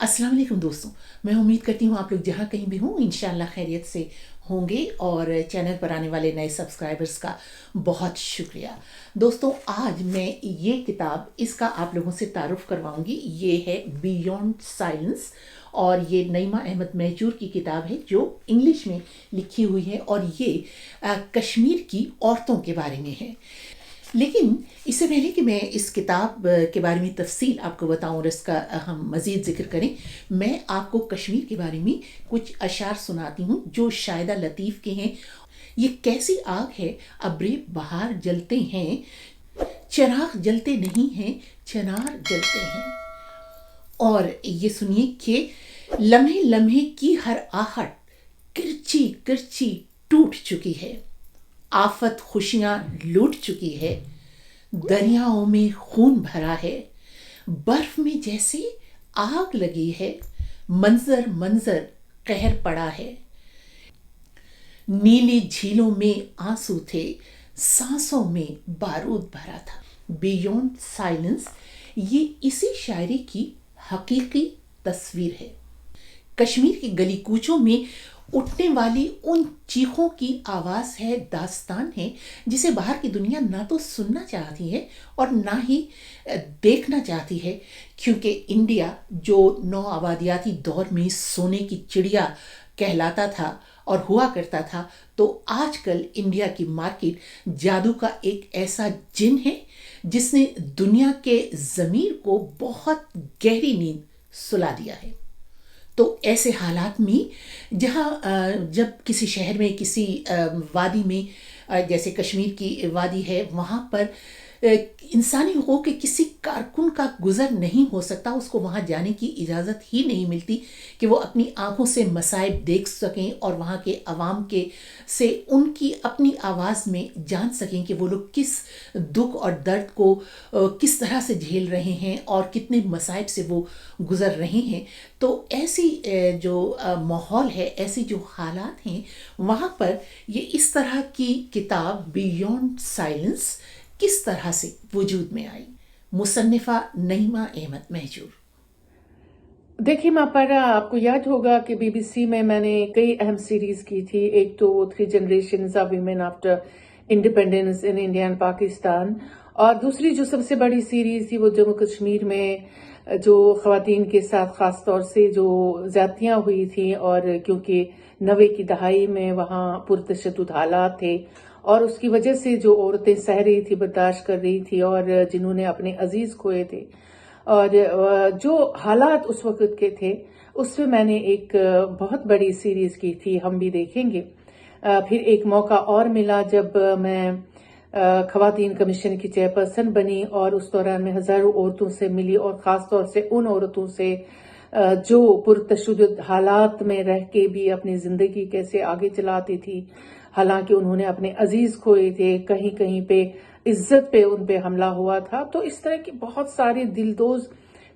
अस्सलाम वालेकुम दोस्तों, मैं उम्मीद करती हूँ आप लोग जहाँ कहीं भी हों इंशाअल्लाह खैरियत से होंगे। और चैनल पर आने वाले नए सब्सक्राइबर्स का बहुत शुक्रिया। दोस्तों, आज मैं ये किताब इसका आप लोगों से तारुफ करवाऊंगी। ये है बियॉन्ड साइलेंस और ये नईमा अहमद महजूर की किताब है जो इंग्लिश में लिखी हुई है और ये कश्मीर की औरतों के बारे में है। लेकिन इससे पहले कि मैं इस किताब के बारे में तफसील आपको बताऊं और इसका हम मज़ीद ज़िक्र करें, मैं आपको कश्मीर के बारे में कुछ अशार सुनाती हूँ जो शायदा लतीफ़ के हैं। ये कैसी आग है अब्रे बहार जलते हैं, चिराग जलते नहीं हैं, चिनार जलते हैं। और ये सुनिए कि लम्हे लम्हे की हर आहट किरची किरची टूट चुकी है, आफत खुशियां लूट चुकी है, दरियाओं में खून भरा है, बर्फ में जैसे आग लगी है, मंजर मंजर कहर पड़ा है, नीली झीलों में आंसू थे, सांसों में बारूद भरा था। बियॉन्ड साइलेंस ये इसी शायरी की हकीकी तस्वीर है। कश्मीर की गली कूचों में उठने वाली उन चीखों की आवाज़ है, दास्तान है जिसे बाहर की दुनिया ना तो सुनना चाहती है और ना ही देखना चाहती है, क्योंकि इंडिया जो नौ आबादियाती दौर में सोने की चिड़िया कहलाता था और हुआ करता था, तो आजकल इंडिया की मार्केट जादू का एक ऐसा जिन है जिसने दुनिया के ज़मीर को बहुत गहरी नींद सुला दिया है। तो ऐसे हालात में जहाँ जब किसी शहर में किसी वादी में जैसे कश्मीर की वादी है, वहाँ पर इंसानी हुकूक के किसी कारकुन का गुज़र नहीं हो सकता, उसको वहाँ जाने की इजाज़त ही नहीं मिलती कि वो अपनी आँखों से मसाइब देख सकें और वहाँ के अवाम के से उनकी अपनी आवाज़ में जान सकें कि वो लोग किस दुख और दर्द को किस तरह से झेल रहे हैं और कितने मसाइब से वो गुज़र रहे हैं। तो ऐसी जो माहौल है, ऐसी जो हालात हैं, वहाँ पर ये इस तरह की किताब बियॉन्ड साइलेंस किस तरह से वजूद में आई। मुसन्निफा नईमा अहमद महजूर। देखिए मापारा, आपको याद होगा कि बीबीसी में मैंने कई अहम सीरीज की थी। एक तो 3 generations of women after independence in India and Pakistan, और दूसरी जो सबसे बड़ी सीरीज थी वो जम्मू कश्मीर में जो ख़वातीन के साथ ख़ास तौर से जो ज़्यादतियाँ हुई थी, और क्योंकि 90 की दहाई में वहाँ पुरतशद्दुद हालात थे और उसकी वजह से जो औरतें सह रही थी, बर्दाश्त कर रही थी और जिन्होंने अपने अजीज खोए थे, और जो हालात उस वक्त के थे, उसमें मैंने एक बहुत बड़ी सीरीज की थी, हम भी देखेंगे। फिर एक मौका और मिला जब मैं ख़वातीन कमीशन की चेयरपर्सन बनी और उस दौरान मैं हज़ारों औरतों से मिली, और ख़ास तौर से उन औरतों से जो पुरतशद्दुद हालात में रह के भी अपनी ज़िंदगी कैसे आगे चलाती थी, हालांकि उन्होंने अपने अजीज खोए थे, कहीं कहीं पे इज्जत पे उन पे हमला हुआ था। तो इस तरह की बहुत सारी दिलदोज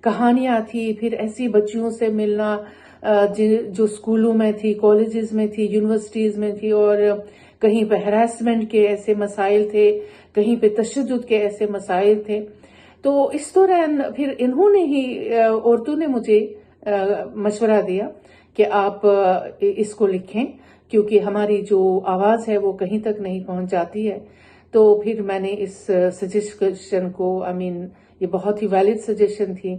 कहानियां थी। फिर ऐसी बच्चियों से मिलना जो स्कूलों में थी, कॉलेजेस में थी, यूनिवर्सिटीज में थी, और कहीं पे हैरेसमेंट के ऐसे मसाइल थे, कहीं पे तशद्दुद के ऐसे मसाइल थे। तो इस दौरान फिर इन्होंने ही औरतों ने मुझे मशवरा दिया कि आप इसको लिखें, क्योंकि हमारी जो आवाज़ है वो कहीं तक नहीं पहुंच जाती है। तो फिर मैंने इस सजेशन को, ये बहुत ही वैलिड सजेशन थी,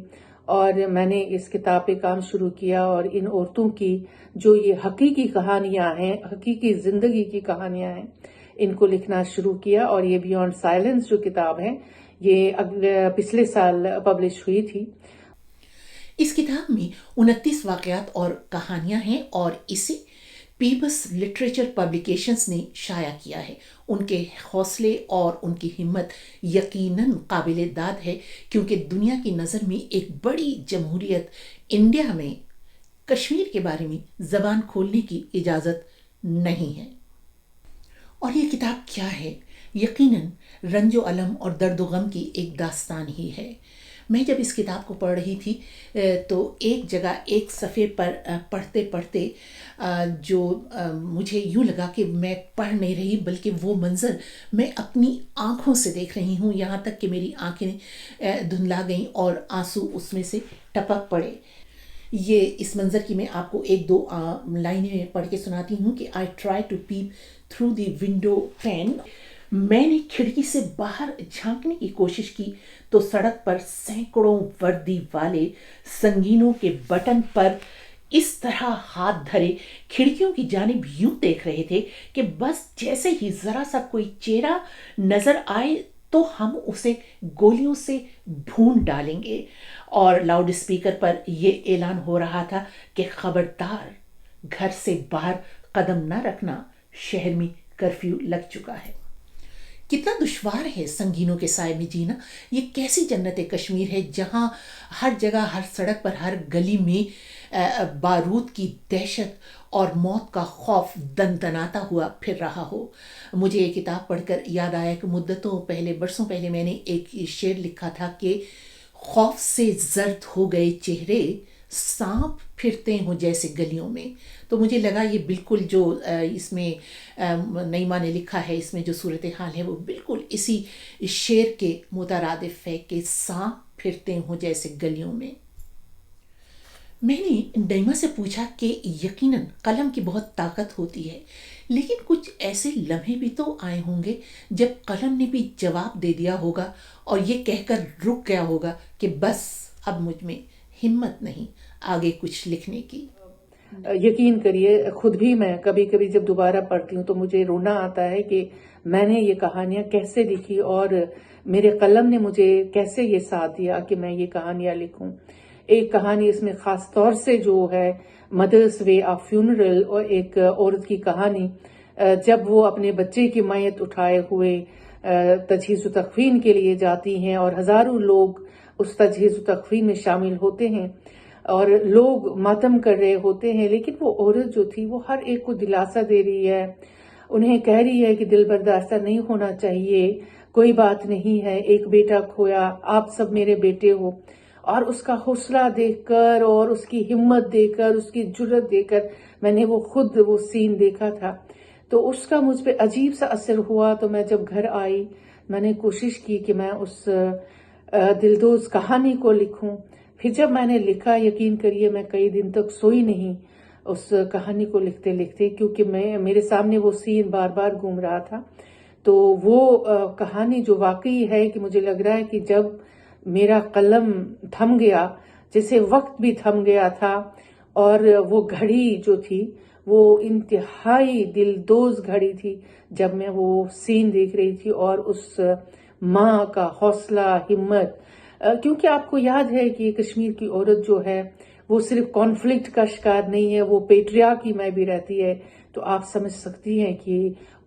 और मैंने इस किताब पे काम शुरू किया और इन औरतों की जो ये हकीकी कहानियां हैं, हकीकी ज़िंदगी की कहानियां हैं, इनको लिखना शुरू किया। और ये बियॉन्ड साइलेंस जो किताब है, ये पिछले साल पब्लिश हुई थी। इस किताब में 29 वाक़यात और कहानियां हैं और इसे पीपल्स लिटरेचर पब्लिकेशंस ने शाया किया है। उनके हौसले और उनकी हिम्मत यकीनन काबिल दाद है, क्योंकि दुनिया की नज़र में एक बड़ी जमहूरियत इंडिया में कश्मीर के बारे में ज़बान खोलने की इजाज़त नहीं है। और ये किताब क्या है? यकीनन रंजो अलम और दर्द गम की एक दास्तान ही है। मैं जब इस किताब को पढ़ रही थी तो एक जगह एक सफ़े पर पढ़ते पढ़ते जो मुझे यूँ लगा कि मैं पढ़ नहीं रही बल्कि वो मंज़र मैं अपनी आँखों से देख रही हूँ, यहाँ तक कि मेरी आँखें धुंधला गईं और आंसू उसमें से टपक पड़े। یہ اس منظر کی میں آپ کو ایک دو لائنیں پڑھ کے سناتی ہوں کہ I try to peep through the window pane. میں نے کھڑکی سے باہر جھانکنے کی کوشش کی تو سڑک پر سینکڑوں وردی والے سنگینوں کے بٹن پر اس طرح ہاتھ دھرے کھڑکیوں کی جانب یوں دیکھ رہے تھے کہ بس جیسے ہی ذرا سا کوئی چہرہ نظر آئے تو ہم اسے گولیوں سے بھون ڈالیں گے. اور لاؤڈ اسپیکر پر یہ اعلان ہو رہا تھا کہ خبردار، گھر سے باہر قدم نہ رکھنا، شہر میں کرفیو لگ چکا ہے. کتنا دشوار ہے سنگینوں کے سائے میں جینا. یہ کیسی جنت کشمیر ہے جہاں ہر جگہ، ہر سڑک پر، ہر گلی میں بارود کی دہشت اور موت کا خوف دندناتا ہوا پھر رہا ہو. مجھے یہ کتاب پڑھ کر یاد آیا کہ مدتوں پہلے، برسوں پہلے میں نے ایک شعر لکھا تھا کہ خوف سے زرد ہو گئے چہرے، سانپ پھرتے ہوں جیسے گلیوں میں. تو مجھے لگا یہ بالکل جو اس میں نعیمہ نے لکھا ہے، اس میں جو صورتحال ہے وہ بالکل اسی شعر کے مترادف ہے کہ سانپ پھرتے ہوں جیسے گلیوں میں. میں نے نعیمہ سے پوچھا کہ یقیناً قلم کی بہت طاقت ہوتی ہے، لیکن کچھ ایسے لمحے بھی تو آئے ہوں گے جب قلم نے بھی جواب دے دیا ہوگا اور یہ کہہ کر رک گیا ہوگا کہ بس اب مجھ میں ہمت نہیں آگے کچھ لکھنے کی. یقین کریے خود بھی میں کبھی کبھی جب دوبارہ پڑھتی ہوں تو مجھے رونا آتا ہے کہ میں نے یہ کہانیاں کیسے لکھی اور میرے قلم نے مجھے کیسے یہ ساتھ دیا کہ میں یہ کہانیاں لکھوں. ایک کہانی اس میں خاص طور سے جو ہے مدرس وے آف فیونرل، اور ایک عورت کی کہانی جب وہ اپنے بچے کی میت اٹھائے ہوئے تجہیز و تکفین کے لیے جاتی ہیں اور ہزاروں لوگ اس تجہیز و تکفین میں شامل ہوتے ہیں اور لوگ ماتم کر رہے ہوتے ہیں، لیکن وہ عورت جو تھی وہ ہر ایک کو دلاسا دے رہی ہے، انہیں کہہ رہی ہے کہ دل برداشتہ نہیں ہونا چاہیے، کوئی بات نہیں ہے، ایک بیٹا کھویا، آپ سب میرے بیٹے ہو. اور اس کا حوصلہ دیکھ کر اور اس کی ہمت دیکھ کر، اس کی جرت دیکھ کر، میں نے خود وہ سین دیکھا تھا تو اس کا مجھ پہ عجیب سا اثر ہوا. تو میں جب گھر آئی میں نے کوشش کی کہ میں اس دلدوز کہانی کو لکھوں. پھر جب میں نے لکھا، یقین کریے میں کئی دن تک سوئی نہیں اس کہانی کو لکھتے لکھتے، کیونکہ میرے سامنے وہ سین بار بار گھوم رہا تھا. تو وہ کہانی جو واقعی ہے کہ مجھے لگ رہا ہے کہ جب میرا قلم تھم گیا، جیسے وقت بھی تھم گیا تھا، اور وہ گھڑی جو تھی وہ انتہائی دلدوز گھڑی تھی جب میں وہ سین دیکھ رہی تھی اور اس ماں کا حوصلہ، ہمت. کیونکہ آپ کو یاد ہے کہ کشمیر کی عورت جو ہے وہ صرف کانفلکٹ کا شکار نہیں ہے، وہ پیٹریارکی میں بھی رہتی ہے. تو آپ سمجھ سکتی ہیں کہ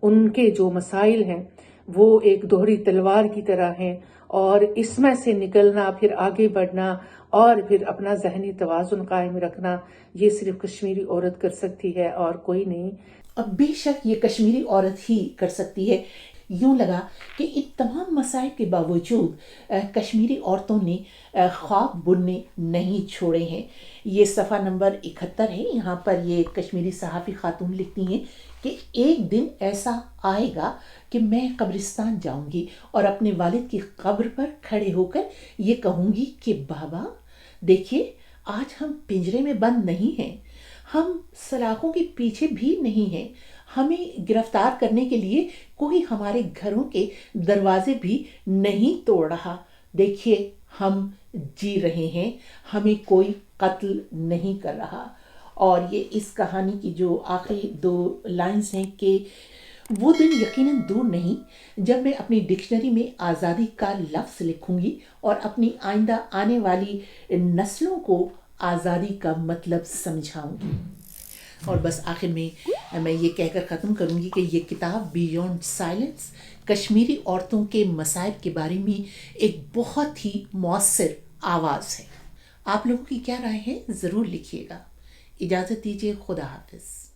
ان کے جو مسائل ہیں وہ ایک دوہری تلوار کی طرح ہیں، اور اس میں سے نکلنا، پھر آگے بڑھنا اور پھر اپنا ذہنی توازن قائم رکھنا، یہ صرف کشمیری عورت کر سکتی ہے اور کوئی نہیں. اب بے شک یہ کشمیری عورت ہی کر سکتی ہے. یوں لگا کہ ان تمام مسائل کے باوجود کشمیری عورتوں نے خواب بننے نہیں چھوڑے ہیں. یہ صفحہ نمبر 71 ہے. یہاں پر یہ کشمیری صحافی خاتون لکھتی ہیں کہ ایک دن ایسا آئے گا کہ میں قبرستان جاؤں گی اور اپنے والد کی قبر پر کھڑے ہو کر یہ کہوں گی کہ بابا دیکھیے، آج ہم پنجرے میں بند نہیں ہیں، ہم سلاخوں کے پیچھے بھی نہیں ہیں، ہمیں گرفتار کرنے کے لیے کوئی ہمارے گھروں کے دروازے بھی نہیں توڑ رہا. دیکھیے ہم جی رہے ہیں، ہمیں کوئی قتل نہیں کر رہا. اور یہ اس کہانی کی جو آخری 2 لائنز ہیں کہ وہ دن یقیناً دور نہیں جب میں اپنی ڈکشنری میں آزادی کا لفظ لکھوں گی اور اپنی آئندہ آنے والی نسلوں کو آزادی کا مطلب سمجھاؤں گی. اور بس آخر میں یہ کہہ کر ختم کروں گی کہ یہ کتاب بیونڈ سائلنس کشمیری عورتوں کے مصائب کے بارے میں ایک بہت ہی مؤثر آواز ہے. آپ لوگوں کی کیا رائے ہے ضرور لکھیے گا. اجازت دیجیے، خدا حافظ.